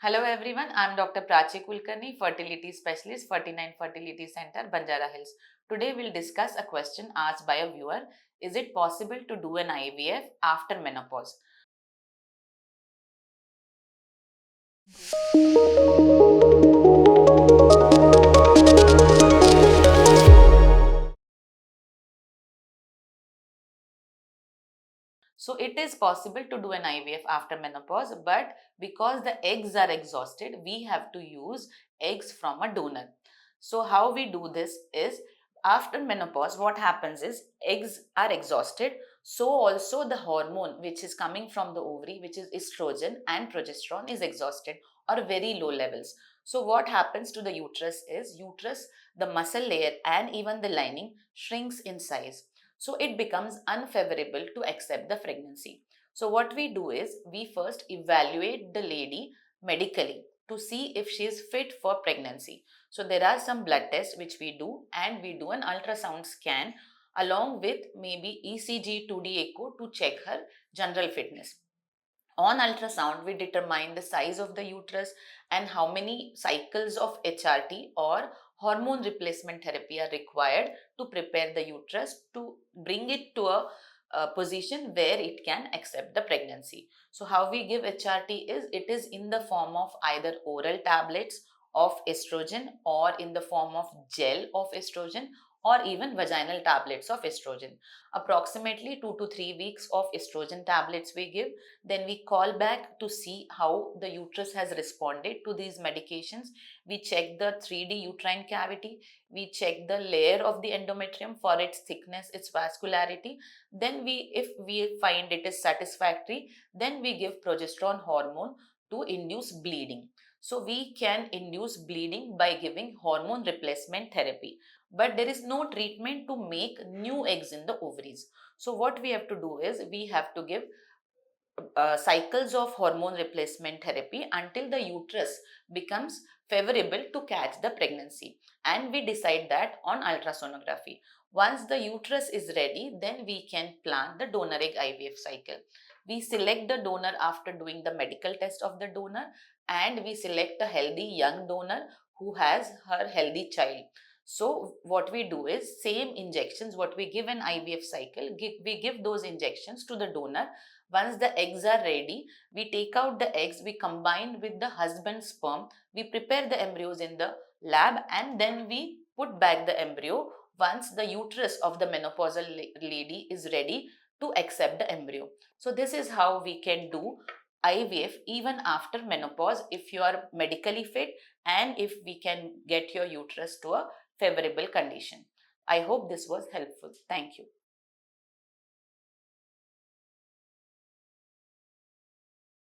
Hello everyone, I am Dr. Prachi Kulkarni, Fertility Specialist, Ferty9 Fertility Center, Banjara Hills. Today we'll discuss a question asked by a viewer. Is it possible to do an IVF after menopause? So it is possible to do an IVF after menopause, but because the eggs are exhausted, we have to use eggs from a donor. So how we do this is, after menopause, what happens is eggs are exhausted. So also the hormone which is coming from the ovary, which is estrogen and progesterone, is exhausted or very low levels. So what happens to the uterus, the muscle layer and even the lining shrinks in size. So it becomes unfavorable to accept the pregnancy. So what we do is we first evaluate the lady medically to see if she is fit for pregnancy. So there are some blood tests which we do, and we do an ultrasound scan along with maybe ECG 2D echo to check her general fitness. On ultrasound, we determine the size of the uterus and how many cycles of HRT or hormone replacement therapy are required to prepare the uterus to bring it to a position where it can accept the pregnancy. So how we give HRT is, it is in the form of either oral tablets of estrogen or in the form of gel of estrogen or even vaginal tablets of estrogen. Approximately 2 to 3 weeks of estrogen tablets we give, then we call back to see how the uterus has responded to these medications. We check the 3D uterine cavity. We check the layer of the endometrium for its thickness, its vascularity. Then if we find it is satisfactory, then we give progesterone hormone to induce bleeding. So we can induce bleeding by giving hormone replacement therapy. But there is no treatment to make new eggs in the ovaries. So what we have to do is we have to give cycles of hormone replacement therapy until the uterus becomes favorable to catch the pregnancy, and we decide that on ultrasonography. Once the uterus is ready, then we can plan the donor egg IVF cycle. We select the donor after doing the medical test of the donor, and we select a healthy young donor who has her healthy child. So what we do is, same injections what we give an IVF cycle, we give those injections to the donor. Once the eggs are ready, we take out the eggs, we combine with the husband's sperm, we prepare the embryos in the lab, and then we put back the embryo once the uterus of the menopausal lady is ready to accept the embryo. So this is how we can do IVF even after menopause if you are medically fit and if we can get your uterus to a favorable condition. I hope this was helpful. Thank you.